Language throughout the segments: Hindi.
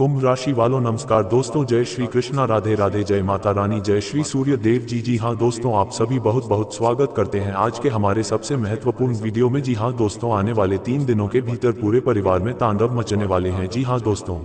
कुंभ राशि वालों नमस्कार दोस्तों, जय श्री कृष्णा, राधे राधे, जय माता रानी, जय श्री सूर्य देव जी। जी हाँ दोस्तों, आप सभी बहुत बहुत स्वागत करते हैं आज के हमारे सबसे महत्वपूर्ण वीडियो में। जी हाँ दोस्तों, आने वाले 3 दिनों के भीतर पूरे परिवार में तांडव मचने वाले हैं। जी हाँ दोस्तों,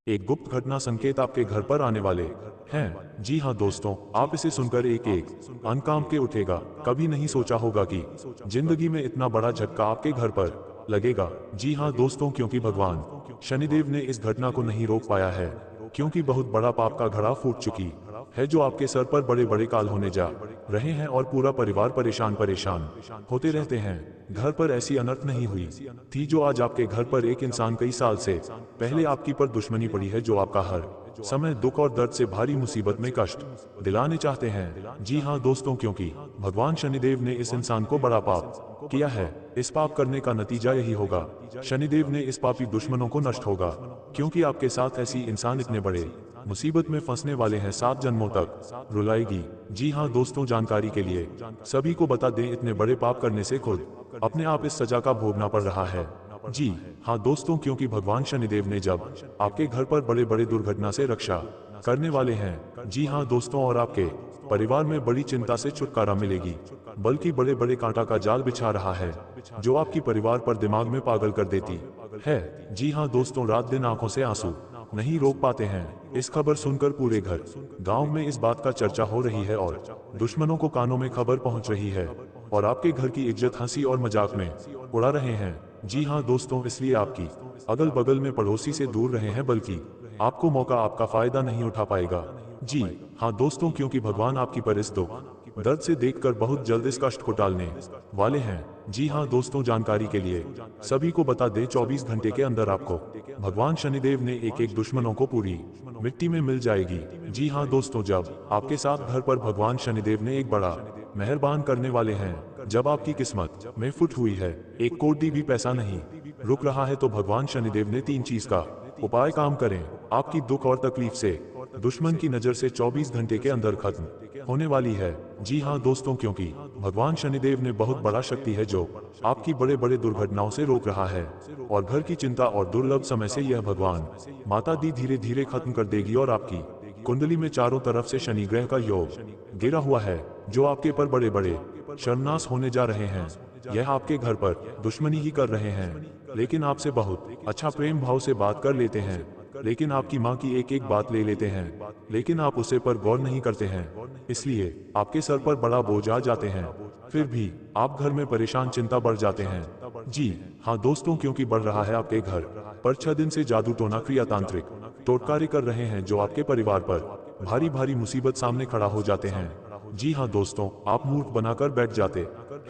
एक गुप्त घटना संकेत आपके घर पर आने वाले हैं। जी हाँ दोस्तों, आप इसे सुनकर एक एक अंग कांप के उठेगा। कभी नहीं सोचा होगा कि जिंदगी में इतना बड़ा झटका आपके घर पर लगेगा। जी हाँ दोस्तों, क्योंकि भगवान शनिदेव ने इस घटना को नहीं रोक पाया है, क्योंकि बहुत बड़ा पाप का घड़ा फूट चुकी है जो आपके सर पर बड़े बड़े काल होने जा रहे हैं और पूरा परिवार परेशान परेशान होते रहते हैं। घर पर ऐसी अनर्थ नहीं हुई थी जो आज आपके घर पर एक इंसान कई साल से पहले आपकी पर दुश्मनी पड़ी है, जो आपका हर समय दुख और दर्द से भारी मुसीबत में कष्ट दिलाने चाहते हैं। जी हाँ दोस्तों, क्योंकि भगवान शनिदेव ने इस इंसान को बड़ा पाप किया है। इस पाप करने का नतीजा यही होगा, शनिदेव ने इस पापी दुश्मनों को नष्ट होगा, क्योंकि आपके साथ ऐसी इंसान इतने बड़े मुसीबत में फंसने वाले हैं, 7 जन्मों तक रुलाएगी। जी हाँ दोस्तों, जानकारी के लिए सभी को बता दें, इतने बड़े पाप करने से खुद अपने आप इस सजा का भोगना पड़ रहा है। जी हाँ दोस्तों, क्योंकि भगवान शनिदेव ने जब आपके घर पर बड़े बड़े दुर्घटना से रक्षा करने वाले हैं। जी हाँ दोस्तों, और आपके परिवार में बड़ी चिंता से छुटकारा मिलेगी, बल्कि बड़े बड़े कांटा का जाल बिछा रहा है जो आपकी परिवार पर दिमाग में पागल कर देती है। जी हाँ दोस्तों, रात दिन आंखों से आंसू नहीं रोक पाते हैं। इस खबर सुनकर पूरे घर गांव में इस बात का चर्चा हो रही है और दुश्मनों को कानों में खबर पहुंच रही है और आपके घर की इज्जत हंसी और मजाक में उड़ा रहे हैं। जी हाँ दोस्तों, इसलिए आपकी अगल बगल में पड़ोसी से दूर रहे हैं, बल्कि आपको मौका आपका फायदा नहीं उठा पाएगा। जी हाँ दोस्तों, क्योंकि भगवान आपकी पर इस दुख दर्द से देखकर बहुत जल्द इस कष्ट को टालने वाले हैं। जी हाँ दोस्तों, जानकारी के लिए सभी को बता दें, 24 घंटे के अंदर आपको भगवान शनिदेव ने एक एक दुश्मनों को पूरी मिट्टी में मिल जाएगी। जी हाँ दोस्तों, जब आपके साथ घर पर भगवान शनिदेव ने एक बड़ा मेहरबान करने वाले हैं। जब आपकी किस्मत में फुट हुई है, एक कोटी भी पैसा नहीं रुक रहा है, तो भगवान शनिदेव ने 3 चीज का उपाय काम करें। आपकी दुख और तकलीफ से दुश्मन की नजर से 24 घंटे के अंदर खत्म होने वाली है। जी हाँ दोस्तों, क्योंकि भगवान शनिदेव ने बहुत बड़ा शक्ति है जो आपकी बड़े बड़े दुर्घटनाओं से रोक रहा है, और घर की चिंता और दुर्लभ समय से यह भगवान माता दी धीरे धीरे खत्म कर देगी। और आपकी कुंडली में चारों तरफ से शनि ग्रह का योग गिरा हुआ है जो आपके पर बड़े बड़े शर्मनाश होने जा रहे हैं। यह आपके घर पर दुश्मनी ही कर रहे हैं, लेकिन आपसे बहुत अच्छा प्रेम भाव से बात कर लेते हैं, लेकिन आपकी माँ की एक एक बात ले लेते हैं, लेकिन आप उसे पर गौर नहीं करते हैं, इसलिए आपके सर पर बड़ा बोझ आ जाते हैं। फिर भी आप घर में परेशान, चिंता बढ़ जाते हैं। जी हाँ दोस्तों, क्योंकि बढ़ रहा है आपके घर पर 6 दिन से जादू टोना क्रिया तांत्रिक टोटकारे कर रहे हैं जो आपके परिवार पर भारी भारी मुसीबत सामने खड़ा हो जाते हैं। जी हाँ दोस्तों, आप मूर्ख बनाकर बैठ जाते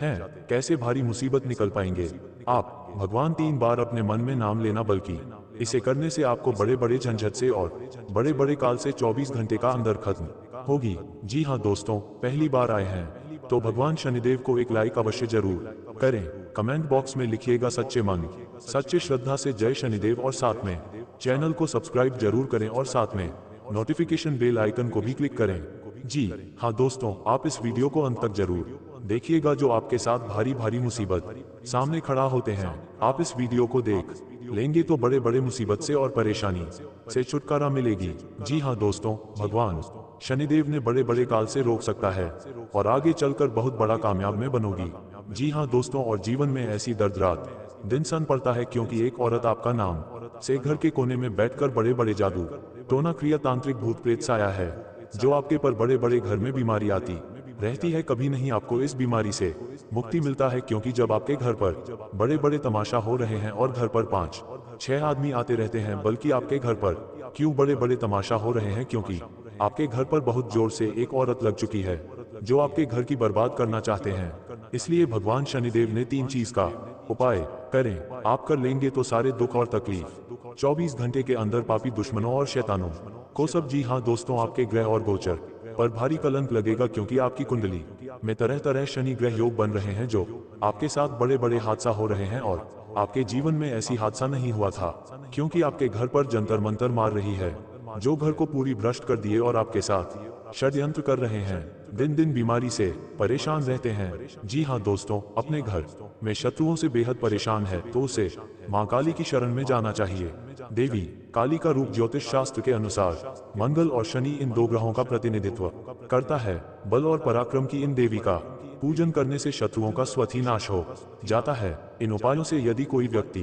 हैं, कैसे भारी मुसीबत निकल पाएंगे। आप भगवान 3 बार अपने मन में नाम लेना, बल्कि इसे करने से आपको बड़े बड़े झंझट से और बड़े बड़े काल से 24 घंटे का अंदर खत्म होगी। जी हाँ दोस्तों, पहली बार आए हैं तो भगवान शनिदेव को एक लाइक अवश्य जरूर करें। कमेंट बॉक्स में लिखिएगा सच्चे मन सच्चे श्रद्धा से जय शनिदेव, और साथ में चैनल को सब्सक्राइब जरूर करें और साथ में नोटिफिकेशन बेल आइकन को भी क्लिक करें। जी हाँ दोस्तों, आप इस वीडियो को अंत तक जरूर देखिएगा, जो आपके साथ भारी भारी मुसीबत सामने खड़ा होते हैं। आप इस वीडियो को देख लेंगे तो बड़े बड़े मुसीबत से और परेशानी से छुटकारा मिलेगी। जी हाँ दोस्तों, भगवान शनिदेव ने बड़े बड़े काल से रोक सकता है और आगे चलकर बहुत बड़ा कामयाब में बनोगी। जी हाँ दोस्तों, और जीवन में ऐसी दर्द रात दिन सन पड़ता है, क्योंकि एक औरत आपका नाम से घर के कोने में बैठकर बड़े बड़े जादू टोना क्रिया तांत्रिक भूत प्रेत साया है जो आपके पर बड़े बड़े घर में बीमारी आती रहती है। कभी नहीं आपको इस बीमारी से मुक्ति मिलता है, क्योंकि जब आपके घर पर बड़े बड़े तमाशा हो रहे हैं और घर पर 5-6 आदमी आते रहते हैं, बल्कि आपके घर पर क्यों बड़े बड़े तमाशा हो रहे हैं, क्योंकि आपके घर पर बहुत जोर से एक औरत लग चुकी है जो आपके घर की बर्बाद करना चाहते हैं। इसलिए भगवान शनिदेव ने 3 चीज का उपाय करें। आप कर लेंगे तो सारे दुख और तकलीफ 24 घंटे के अंदर पापी दुश्मनों और शैतानों को सब। जी हाँ दोस्तों, आपके ग्रह और गोचर पर भारी कलंक लगेगा, क्योंकि आपकी कुंडली में तरह तरह शनि ग्रह योग बन रहे हैं जो आपके साथ बड़े बड़े हादसा हो रहे हैं, और आपके जीवन में ऐसी हादसा नहीं हुआ था, क्योंकि आपके घर पर जंतर मंतर मार रही है जो घर को पूरी भ्रष्ट कर दिए और आपके साथ षड्यंत्र कर रहे हैं। दिन दिन बीमारी से परेशान रहते हैं। जी हाँ दोस्तों, अपने घर में शत्रुओं से बेहद परेशान है तो उसे मां काली की शरण में जाना चाहिए। देवी काली का रूप ज्योतिष शास्त्र के अनुसार मंगल और शनि इन दो ग्रहों का प्रतिनिधित्व करता है। बल और पराक्रम की इन देवी का पूजन करने से शत्रुओं का स्वतः ही नाश हो जाता है। इन उपायों से यदि कोई व्यक्ति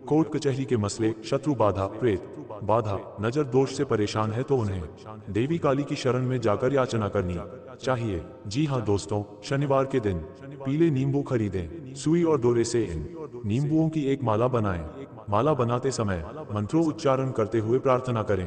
कोर्ट कचहरी के मसले, शत्रु बाधा, प्रेत बाधा, नजर दोष से परेशान है तो उन्हें देवी काली की शरण में जाकर याचना करनी चाहिए। जी हाँ दोस्तों, शनिवार के दिन पीले नींबू खरीदें, सुई और डोरे से इन नींबुओं की एक माला बनाएं। माला बनाते समय मंत्रों उच्चारण करते हुए प्रार्थना करें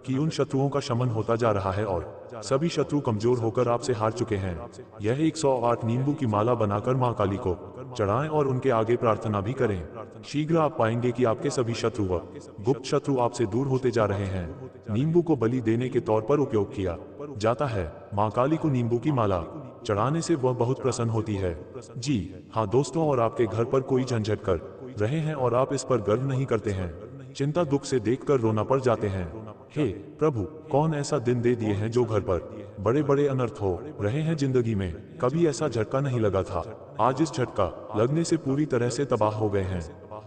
कि उन शत्रुओं का शमन होता जा रहा है और सभी शत्रु कमजोर होकर आपसे हार चुके हैं। यह 108 नींबू की माला बनाकर मां काली को चढ़ाएं और उनके आगे प्रार्थना भी करें। शीघ्र आप पाएंगे कि आपके सभी शत्रु व गुप्त शत्रु आपसे दूर होते जा रहे हैं। नींबू को बलि देने के तौर पर उपयोग किया जाता है। मां काली को नींबू की माला चढ़ाने से वह बहुत प्रसन्न होती है। जी हाँ दोस्तों, और आपके घर पर कोई झंझट कर रहे हैं और आप इस पर गर्व नहीं करते हैं, चिंता दुख से देखकर रोना पड़ जाते हैं। हे प्रभु, कौन ऐसा दिन दे दिए हैं जो घर पर बड़े बड़े अनर्थ हो रहे हैं। जिंदगी में कभी ऐसा झटका नहीं लगा था, आज इस झटका लगने से पूरी तरह से तबाह हो गए हैं।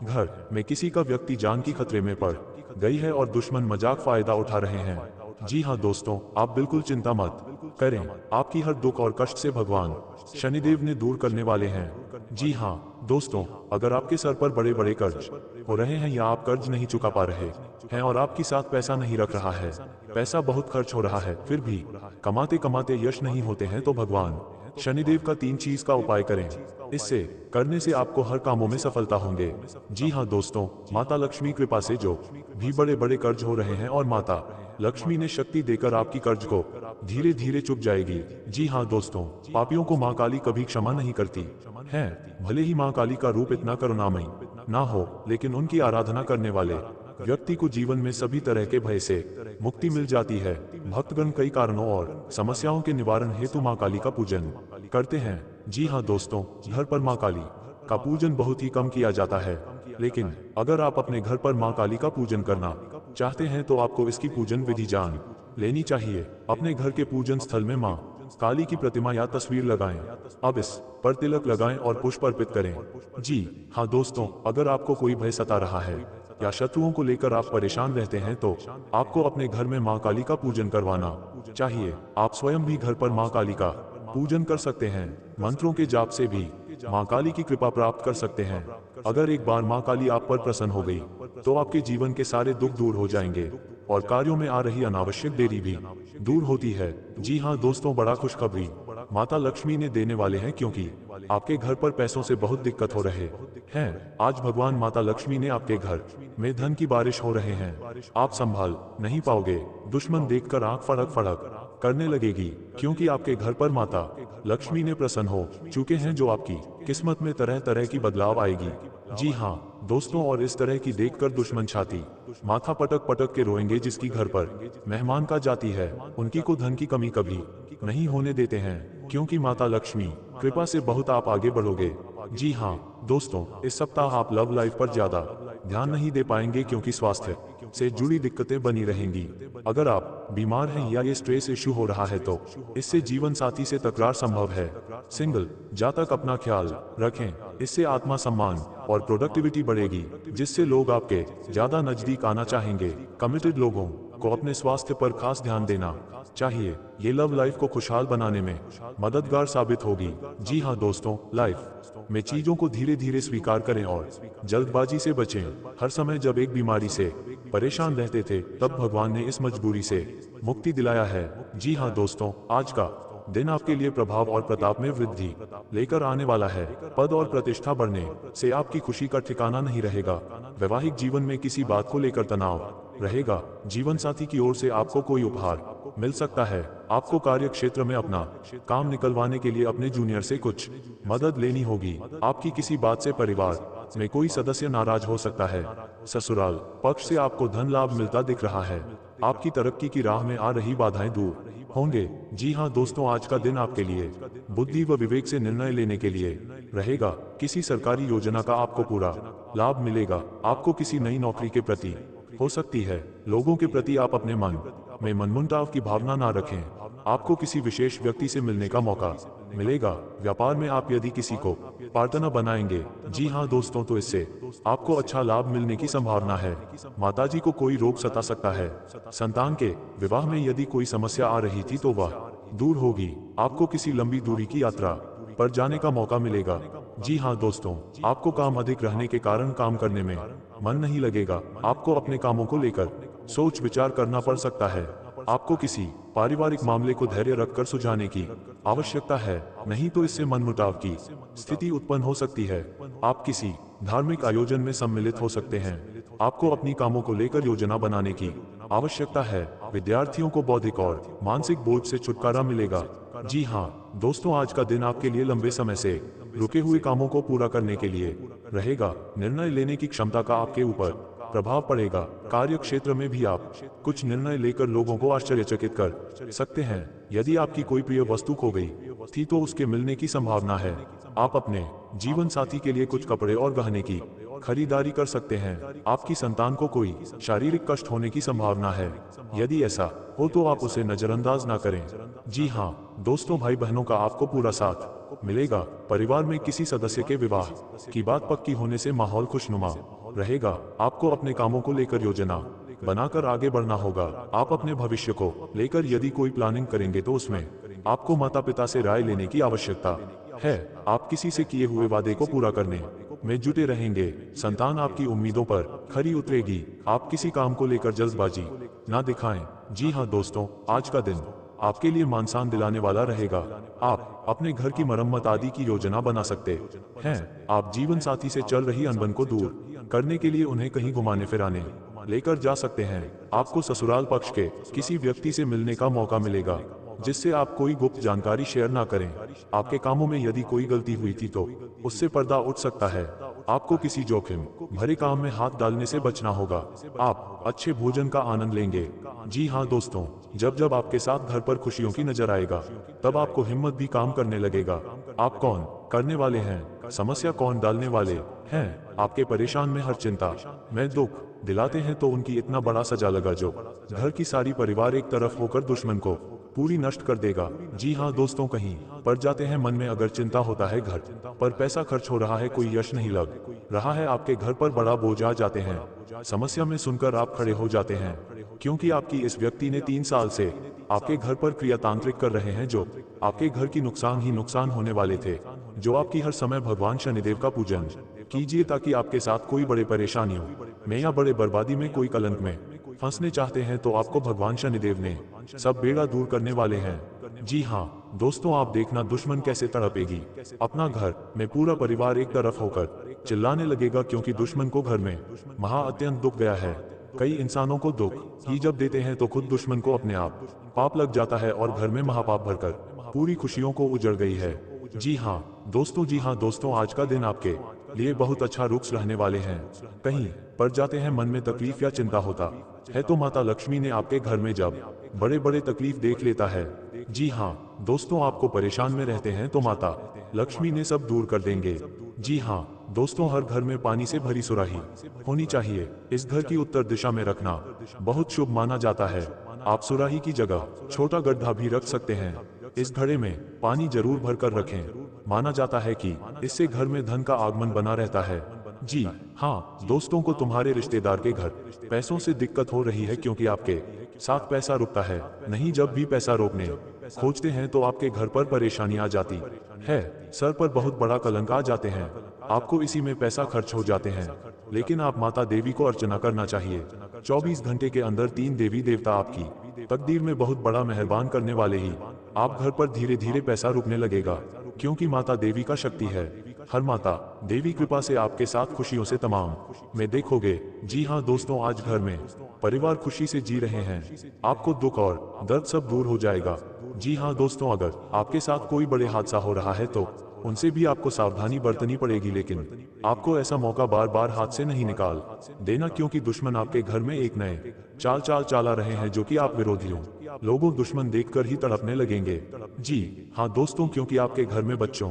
घर में किसी का व्यक्ति जान की खतरे में पड़ गई है और दुश्मन मजाक फायदा उठा रहे हैं। जी हाँ दोस्तों, आप बिल्कुल चिंता मत करें, आपकी हर दुख और कष्ट से भगवान शनिदेव ने दूर करने वाले हैं। जी हाँ दोस्तों, अगर आपके सर पर बड़े बड़े कर्ज हो रहे हैं या आप कर्ज नहीं चुका पा रहे हैं और आपके साथ पैसा नहीं रख रहा है, पैसा बहुत खर्च हो रहा है, फिर भी कमाते कमाते यश नहीं होते हैं, तो भगवान शनिदेव का 3 चीज का उपाय करें। इससे करने से आपको हर कामों में सफलता होंगे। जी हाँ दोस्तों, माता लक्ष्मी कृपा से जो भी बड़े बड़े कर्ज हो रहे हैं और माता लक्ष्मी ने शक्ति देकर आपकी कर्ज को धीरे धीरे चुक जाएगी। जी हाँ दोस्तों, पापियों को मां काली कभी क्षमा नहीं करती है। भले ही मां काली का रूप इतना करुणामयी ना हो, लेकिन उनकी आराधना करने वाले व्यक्ति को जीवन में सभी तरह के भय से मुक्ति मिल जाती है। भक्तगण कई कारणों और समस्याओं के निवारण हेतु मां काली का पूजन करते हैं। जी हाँ दोस्तों, घर पर मां काली का पूजन बहुत ही कम किया जाता है, लेकिन अगर आप अपने घर पर मां काली का पूजन करना चाहते हैं तो आपको इसकी पूजन विधि जान लेनी चाहिए। अपने घर के पूजन स्थल में मां काली की प्रतिमा या तस्वीर लगाएं। अब इस पर तिलक लगाएं और पुष्प अर्पित करें। जी हाँ दोस्तों, अगर आपको कोई भय सता रहा है या शत्रुओं को लेकर आप परेशान रहते हैं तो आपको अपने घर में मां काली का पूजन करवाना चाहिए। आप स्वयं भी घर पर मां काली का पूजन कर सकते हैं। मंत्रों के जाप से भी मां काली की कृपा प्राप्त कर सकते हैं। अगर एक बार मां काली आप पर प्रसन्न हो गई तो आपके जीवन के सारे दुख दूर हो जाएंगे और कार्यों में आ रही अनावश्यक देरी भी दूर होती है। जी हाँ दोस्तों, बड़ा खुशखबरी माता लक्ष्मी ने देने वाले हैं, क्योंकि आपके घर पर पैसों से बहुत दिक्कत हो रहे हैं। आज भगवान माता लक्ष्मी ने आपके घर में धन की बारिश हो रहे हैं। आप संभाल नहीं पाओगे, दुश्मन देखकर आंख फड़क फड़क करने लगेगी, क्योंकि आपके घर पर माता लक्ष्मी ने प्रसन्न हो चुके हैं, जो आपकी किस्मत में तरह तरह की बदलाव आएगी। जी हाँ दोस्तों, और इस तरह की देखकर दुश्मन छाती माथा पटक पटक के रोएंगे। जिसकी घर पर मेहमान का जाती है, उनकी को धन की कमी कभी नहीं होने देते हैं, क्योंकि माता लक्ष्मी कृपा से बहुत आप आगे बढ़ोगे। जी हाँ दोस्तों, इस सप्ताह आप लव लाइफ पर ज्यादा ध्यान नहीं दे पाएंगे, क्योंकि स्वास्थ्य से जुड़ी दिक्कतें बनी रहेंगी। अगर आप बीमार हैं या ये स्ट्रेस इश्यू हो रहा है तो इससे जीवन साथी से तकरार संभव है। सिंगल जातक अपना ख्याल रखें, इससे आत्मा सम्मान और प्रोडक्टिविटी बढ़ेगी, जिससे लोग आपके ज्यादा नजदीक आना चाहेंगे। कमिटेड लोगों को अपने स्वास्थ्य पर खास ध्यान देना चाहिए, ये लव लाइफ को खुशहाल बनाने में मददगार साबित होगी। जी हाँ दोस्तों, लाइफ में चीजों को धीरे धीरे स्वीकार करें और जल्दबाजी से बचें। हर समय जब एक बीमारी से परेशान रहते थे, तब भगवान ने इस मजबूरी से मुक्ति दिलाया है। जी हाँ दोस्तों, आज का दिन आपके लिए प्रभाव और प्रताप में वृद्धि लेकर आने वाला है। पद और प्रतिष्ठा बढ़ने से आपकी खुशी का ठिकाना नहीं रहेगा। वैवाहिक जीवन में किसी बात को लेकर तनाव रहेगा। जीवन साथी की ओर से आपको कोई उपहार मिल सकता है। आपको कार्य क्षेत्र में अपना काम निकलवाने के लिए अपने जूनियर से कुछ मदद लेनी होगी। आपकी किसी बात से परिवार में कोई सदस्य नाराज हो सकता है। ससुराल पक्ष से आपको धन लाभ मिलता दिख रहा है। आपकी तरक्की की राह में आ रही बाधाएं दूर होंगे। जी हाँ दोस्तों, आज का दिन आपके लिए बुद्धि व विवेक से निर्णय लेने के लिए रहेगा। किसी सरकारी योजना का आपको पूरा लाभ मिलेगा। आपको किसी नई नौकरी के प्रति हो सकती है। लोगों के प्रति आप अपने मन में मनमुटाव की भावना ना रखें। आपको किसी विशेष व्यक्ति से मिलने का मौका मिलेगा। व्यापार में आप यदि किसी को पार्टनर बनाएंगे, जी हाँ दोस्तों, तो इससे आपको अच्छा लाभ मिलने की संभावना है। माताजी को कोई रोग सता सकता है। संतान के विवाह में यदि कोई समस्या आ रही थी तो वह दूर होगी। आपको किसी लंबी दूरी की यात्रा पर जाने का मौका मिलेगा। जी हाँ दोस्तों, आपको काम अधिक रहने के कारण काम करने में मन नहीं लगेगा। आपको अपने कामों को लेकर सोच विचार करना पड़ सकता है। आपको किसी पारिवारिक मामले को धैर्य रखकर सुलझाने की आवश्यकता है, नहीं तो इससे मनमुटाव की स्थिति उत्पन्न हो सकती है। आप किसी धार्मिक आयोजन में सम्मिलित हो सकते हैं। आपको अपनी कामों को लेकर योजना बनाने की आवश्यकता है। विद्यार्थियों को बौद्धिक और मानसिक बोझ से छुटकारा मिलेगा। जी हाँ दोस्तों, आज का दिन आपके लिए लंबे समय से रुके हुए कामों को पूरा करने के लिए रहेगा। निर्णय लेने की क्षमता का आपके ऊपर प्रभाव पड़ेगा। कार्य क्षेत्र में भी आप कुछ निर्णय लेकर लोगों को आश्चर्यचकित कर सकते हैं। यदि आपकी कोई प्रिय वस्तु खो गई थी तो उसके मिलने की संभावना है। आप अपने जीवन साथी के लिए कुछ कपड़े और गहने की खरीदारी कर सकते हैं। आपकी संतान को कोई शारीरिक कष्ट होने की संभावना है। यदि ऐसा हो तो आप उसे नजरअंदाज ना करें। जी हाँ दोस्तों, भाई बहनों का आपको पूरा साथ मिलेगा। परिवार में किसी सदस्य के विवाह की बात पक्की होने से माहौल खुशनुमा रहेगा। आपको अपने कामों को लेकर योजना बनाकर आगे बढ़ना होगा। आप अपने भविष्य को लेकर यदि कोई प्लानिंग करेंगे तो उसमें आपको माता पिता से राय लेने की आवश्यकता है। आप किसी से किए हुए वादे को पूरा करने में जुटे रहेंगे। संतान आपकी उम्मीदों पर खरी उतरेगी। आप किसी काम को लेकर जल्दबाजी ना दिखाएं। जी हाँ दोस्तों, आज का दिन आपके लिए मान शान दिलाने वाला रहेगा। आप अपने घर की मरम्मत आदि की योजना बना सकते हैं। आप जीवन साथी से चल रही अनबन को दूर करने के लिए उन्हें कहीं घुमाने फिराने लेकर जा सकते हैं। आपको ससुराल पक्ष के किसी व्यक्ति से मिलने का मौका मिलेगा जिससे आप कोई गुप्त जानकारी शेयर ना करें। आपके कामों में यदि कोई गलती हुई थी तो उससे पर्दा उठ सकता है। आपको किसी जोखिम भरे काम में हाथ डालने से बचना होगा। आप अच्छे भोजन का आनंद लेंगे। जी हाँ दोस्तों, जब जब आपके साथ घर पर खुशियों की नजर आएगा तब आपको हिम्मत भी काम करने लगेगा। आप कौन करने वाले हैं, समस्या कौन डालने वाले हैं। आपके परेशान में हर चिंता में दुख दिलाते हैं तो उनकी इतना बड़ा सजा लगा जो घर की सारी परिवार एक तरफ होकर दुश्मन को पूरी नष्ट कर देगा। जी हाँ दोस्तों, कहीं पड़ जाते हैं मन में अगर चिंता होता है घर पर पैसा खर्च हो रहा है, कोई यश नहीं लग रहा है, आपके घर पर बड़ा बोझ आ जाते हैं। समस्या में सुनकर आप खड़े हो जाते हैं क्योंकि आपकी इस व्यक्ति ने 3 साल से आपके घर पर क्रियातांत्रिक कर रहे हैं जो आपके घर की नुकसान ही नुकसान होने वाले थे। जो आपकी हर समय भगवान शनिदेव का पूजन कीजिए ताकि आपके साथ कोई बड़े परेशानियों में या बड़े बर्बादी में कोई कलंक में फंसने चाहते हैं तो आपको भगवान शनिदेव ने सब बेड़ा दूर करने वाले हैं। जी हाँ दोस्तों, आप देखना दुश्मन कैसे तड़पेगी। अपना घर में पूरा परिवार एक तरफ होकर चिल्लाने लगेगा क्योंकि दुश्मन को घर में महा अत्यंत दुख गया है। कई इंसानों को दुख ही जब देते हैं तो खुद दुश्मन को अपने आप पाप लग जाता है और घर में महापाप भरकर पूरी खुशियों को उजड़ गई है। जी हाँ दोस्तों, आज का दिन आपके लिए बहुत अच्छा रुख रहने वाले हैं। कहीं पड़ जाते हैं मन में तकलीफ या चिंता होता है तो माता लक्ष्मी ने आपके घर में जब बड़े बड़े तकलीफ देख लेता है। जी हाँ दोस्तों, आपको परेशान में रहते हैं तो माता लक्ष्मी ने सब दूर कर देंगे। जी हाँ दोस्तों, हर घर में पानी से भरी सुराही होनी चाहिए। इस घर की उत्तर दिशा में रखना बहुत शुभ माना जाता है। आप सुराही की जगह छोटा गड्ढा भी रख सकते हैं। इस घड़े में पानी जरूर भरकर रखें। माना जाता है कि इससे घर में धन का आगमन बना रहता है। जी हाँ दोस्तों, को तुम्हारे रिश्तेदार के घर पैसों से दिक्कत हो रही है क्योंकि आपके साथ पैसा रुकता है नहीं। जब भी पैसा रोकने खोजते हैं तो आपके घर पर परेशानी आ जाती है। सर पर बहुत बड़ा कलंक आ जाते हैं। आपको इसी में पैसा खर्च हो जाते हैं। लेकिन आप माता देवी को अर्चना करना चाहिए। 24 घंटे के अंदर 3 देवी देवता आपकी तकदीर में बहुत बड़ा मेहरबान करने वाले ही आप घर पर धीरे धीरे पैसा रुकने लगेगा क्योंकि माता देवी का शक्ति है। हर माता देवी कृपा से आपके साथ खुशियों से तमाम में देखोगे। जी हाँ दोस्तों, आज घर में परिवार खुशी से जी रहे हैं। आपको दुख और दर्द सब दूर हो जाएगा। जी हाँ दोस्तों, अगर आपके साथ कोई बड़े हादसा हो रहा है तो उनसे भी आपको सावधानी बरतनी पड़ेगी, लेकिन आपको ऐसा मौका बार बार हाथ से नहीं निकाल देना क्योंकि दुश्मन आपके घर में एक नए चाल चला रहे हैं जो कि आप विरोधियों लोगों दुश्मन देखकर ही तड़पने लगेंगे। जी हाँ दोस्तों, क्योंकि आपके घर में बच्चों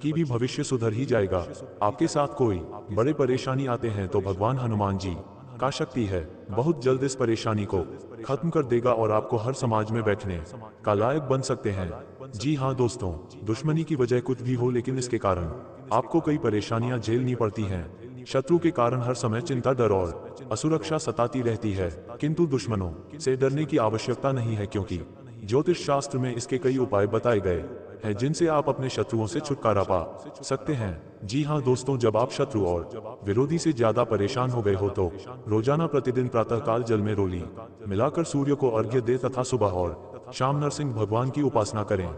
की भी भविष्य सुधर ही जाएगा। आपके साथ कोई बड़े परेशानी आते हैं तो भगवान हनुमान जी का शक्ति है, बहुत जल्द इस परेशानी को खत्म कर देगा और आपको हर समाज में बैठने का लायक बन सकते हैं। जी हाँ दोस्तों, दुश्मनी की वजह कुछ भी हो लेकिन इसके कारण आपको कई परेशानियां झेलनी पड़ती हैं। शत्रु के कारण हर समय चिंता, डर और असुरक्षा सताती रहती है, किंतु दुश्मनों से डरने की आवश्यकता नहीं है, क्योंकि ज्योतिष शास्त्र में इसके कई उपाय बताए गए हैं जिनसे आप अपने शत्रुओं से छुटकारा पा सकते हैं। जी हाँ दोस्तों, जब आप शत्रु और विरोधी से ज्यादा परेशान हो गए हो तो रोजाना प्रतिदिन प्रातःकाल जल में रोली मिलाकर सूर्य को अर्घ्य दे तथा सुबह और शाम नरसिंह भगवान की उपासना करें।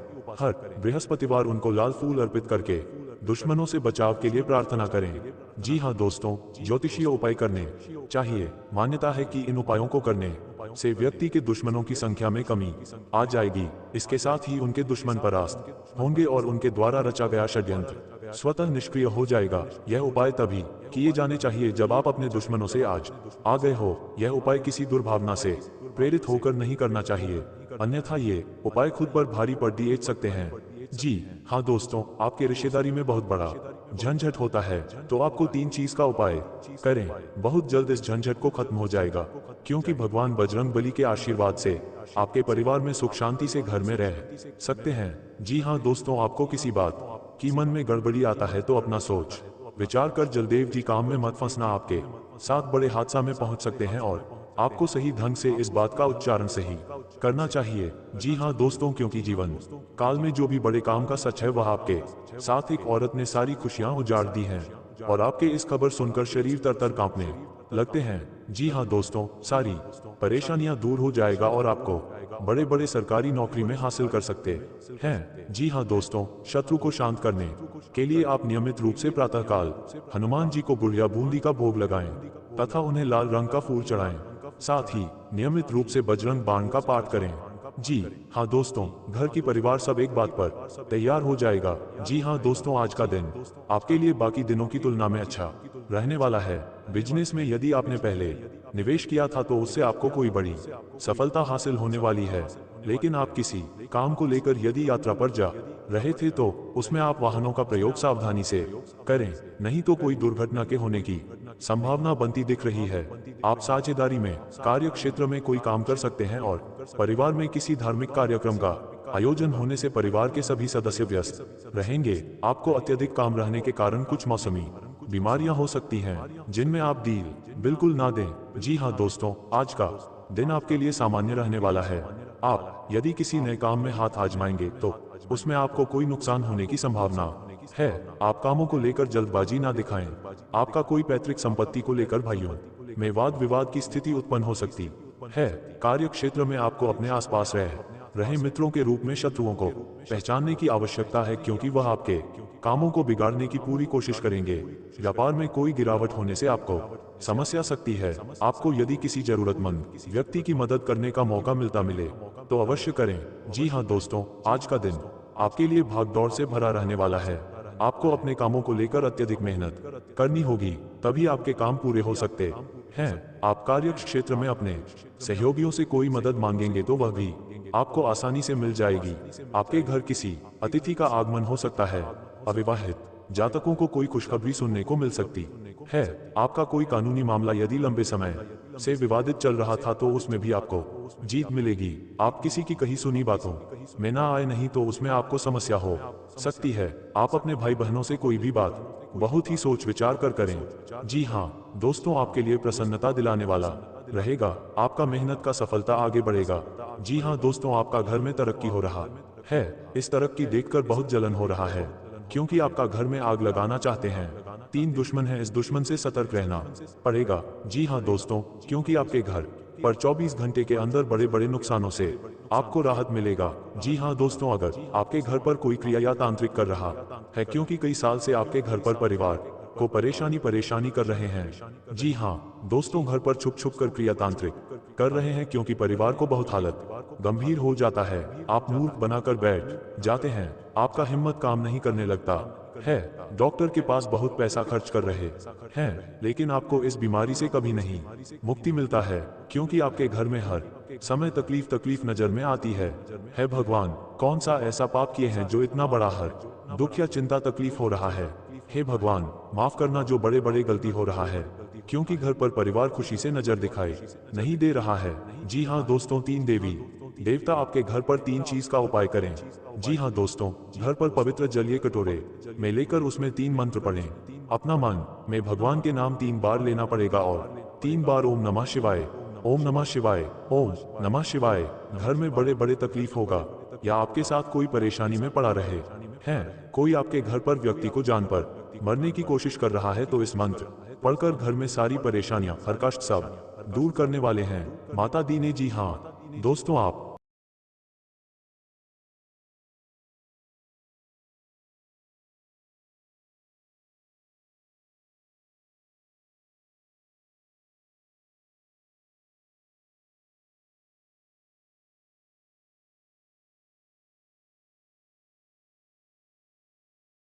हर बृहस्पतिवार उनको लाल फूल अर्पित करके दुश्मनों से बचाव के लिए प्रार्थना करें। जी हाँ दोस्तों, ज्योतिषीय उपाय करने चाहिए। मान्यता है कि इन उपायों को करने से व्यक्ति के दुश्मनों की संख्या में कमी आ जाएगी। इसके साथ ही उनके दुश्मन परास्त होंगे और उनके द्वारा रचा गया षड्यंत्र स्वतः निष्क्रिय हो जाएगा। यह उपाय तभी किए जाने चाहिए जब आप अपने दुश्मनों से आज आ गए हो। यह उपाय किसी दुर्भावना से प्रेरित होकर नहीं करना चाहिए, अन्यथा ये उपाय खुद पर भारी पड़ सकते हैं। जी हाँ दोस्तों, आपके रिश्तेदारी में बहुत बड़ा झंझट होता है तो आपको 3 चीज का उपाय करें, बहुत जल्द इस झंझट को खत्म हो जाएगा, क्योंकि भगवान बजरंग बली के आशीर्वाद से आपके परिवार में सुख शांति से घर में रह सकते हैं। जी हाँ दोस्तों, आपको किसी बात की मन में गड़बड़ी आता है तो अपना सोच विचार कर जलदेव जी काम में मत फंसना, आपके साथ बड़े हादसा में पहुंच सकते हैं और आपको सही ढंग से इस बात का उच्चारण सही करना चाहिए। जी हाँ दोस्तों, क्योंकि जीवन काल में जो भी बड़े काम का सच है वह आपके साथ एक औरत ने सारी खुशियां उजाड़ दी हैं और आपके इस खबर सुनकर शरीर तर कांपने लगते हैं। जी हाँ दोस्तों, सारी परेशानियां दूर हो जाएगा और आपको बड़े बड़े सरकारी नौकरी में हासिल कर सकते हैं। जी हाँ दोस्तों, शत्रु को शांत करने के लिए आप नियमित रूप से प्रातःकाल हनुमान जी को गुड़ या बूंदी का भोग लगाएं तथा उन्हें लाल रंग का फूल चढ़ाएं। साथ ही नियमित रूप से बजरंग बाण का पाठ करें। जी हाँ दोस्तों, घर की परिवार सब एक बात पर तैयार हो जाएगा। जी हाँ दोस्तों, आज का दिन आपके लिए बाकी दिनों की तुलना में अच्छा रहने वाला है। बिजनेस में यदि आपने पहले निवेश किया था तो उससे आपको कोई बड़ी सफलता हासिल होने वाली है, लेकिन आप किसी काम को लेकर यदि यात्रा पर जा रहे थे तो उसमें आप वाहनों का प्रयोग सावधानी से करें, नहीं तो कोई दुर्घटना के होने की संभावना बनती दिख रही है। आप साझेदारी में कार्य क्षेत्र में कोई काम कर सकते हैं और परिवार में किसी धार्मिक कार्यक्रम का आयोजन होने से परिवार के सभी सदस्य व्यस्त रहेंगे। आपको अत्यधिक काम रहने के कारण कुछ मौसमी बीमारियां हो सकती हैं जिनमें आप दिल बिल्कुल ना दें। जी हाँ दोस्तों, आज का दिन आपके लिए सामान्य रहने वाला है। आप यदि किसी नए काम में हाथ आजमाएंगे तो उसमें आपको कोई नुकसान होने की संभावना है। आप कामों को लेकर जल्दबाजी ना दिखाएं। आपका कोई पैतृक संपत्ति को लेकर भाइयों में वाद विवाद की स्थिति उत्पन्न हो सकती है। कार्य क्षेत्र में आपको अपने आसपास रहे मित्रों के रूप में शत्रुओं को पहचानने की आवश्यकता है, क्योंकि वह आपके कामों को बिगाड़ने की पूरी कोशिश करेंगे। व्यापार में कोई गिरावट होने से आपको समस्या सकती है। आपको यदि किसी जरूरतमंद व्यक्ति की मदद करने का मौका मिले तो अवश्य करें। जी हाँ दोस्तों, आज का दिन आपके लिए भागदौड़ से भरा रहने वाला है। आपको अपने कामों को लेकर अत्यधिक मेहनत करनी होगी, तभी आपके काम पूरे हो सकते हैं। आप कार्य क्षेत्र में अपने सहयोगियों से कोई मदद मांगेंगे तो वह भी आपको आसानी से मिल जाएगी। आपके घर किसी अतिथि का आगमन हो सकता है। अविवाहित जातकों को कोई खुशखबरी सुनने को मिल सकती है। आपका कोई कानूनी मामला यदि लंबे समय से विवादित चल रहा था तो उसमें भी आपको जीत मिलेगी। आप किसी की कही सुनी बातों में ना आए, नहीं तो उसमें आपको समस्या हो सकती है। आप अपने भाई बहनों से कोई भी बात बहुत ही सोच विचार कर करें। जी हाँ दोस्तों, आपके लिए प्रसन्नता दिलाने वाला रहेगा। आपका मेहनत का सफलता आगे बढ़ेगा। जी हाँ दोस्तों, आपका घर में तरक्की हो रहा है। इस तरक्की देखकर बहुत जलन हो रहा है, क्योंकि आपका घर में आग लगाना चाहते हैं। 3 दुश्मन हैं, इस दुश्मन से सतर्क रहना पड़ेगा। जी हाँ दोस्तों, क्योंकि आपके घर पर 24 घंटे के अंदर बड़े बड़े नुकसानों से आपको राहत मिलेगा। जी हाँ दोस्तों, अगर आपके घर पर कोई क्रिया या तांत्रिक कर रहा है, क्योंकि कई साल से आपके घर पर परिवार को परेशानी कर रहे हैं। जी हाँ दोस्तों, घर पर छुप कर क्रिया तांत्रिक कर रहे हैं, क्योंकि परिवार को बहुत हालत गंभीर हो जाता है। आप मूर्ख बनाकर बैठ जाते हैं, आपका हिम्मत काम नहीं करने लगता है। डॉक्टर के पास बहुत पैसा खर्च कर रहे हैं, लेकिन आपको इस बीमारी से कभी नहीं मुक्ति मिलता है, क्योंकि आपके घर में हर समय तकलीफ नजर में आती है भगवान, कौन सा ऐसा पाप किए हैं जो इतना बड़ा हर दुख या चिंता तकलीफ हो रहा है। हे भगवान, माफ करना जो बड़े बड़े गलती हो रहा क्योंकि घर पर परिवार खुशी से नजर दिखाई नहीं दे रहा है। जी हाँ दोस्तों, 3 देवी देवता आपके घर पर 3 चीज का उपाय करें। जी हाँ दोस्तों, घर पर पवित्र जलीय कटोरे में लेकर उसमें 3 मंत्र पढ़ें। अपना मन में भगवान के नाम 3 बार लेना पड़ेगा और 3 बार ओम नमः शिवाय, ओम नमः शिवाय, ओम नमः शिवाय। घर में बड़े बड़े तकलीफ होगा या आपके साथ कोई परेशानी में पड़ा रहे हैं, कोई आपके घर पर व्यक्ति को जान पर मरने की कोशिश कर रहा है, तो इस मंत्र पढ़कर घर में सारी परेशानियां, हर कष्ट सब दूर करने वाले हैं माता दी ने। जी हाँ दोस्तों, आप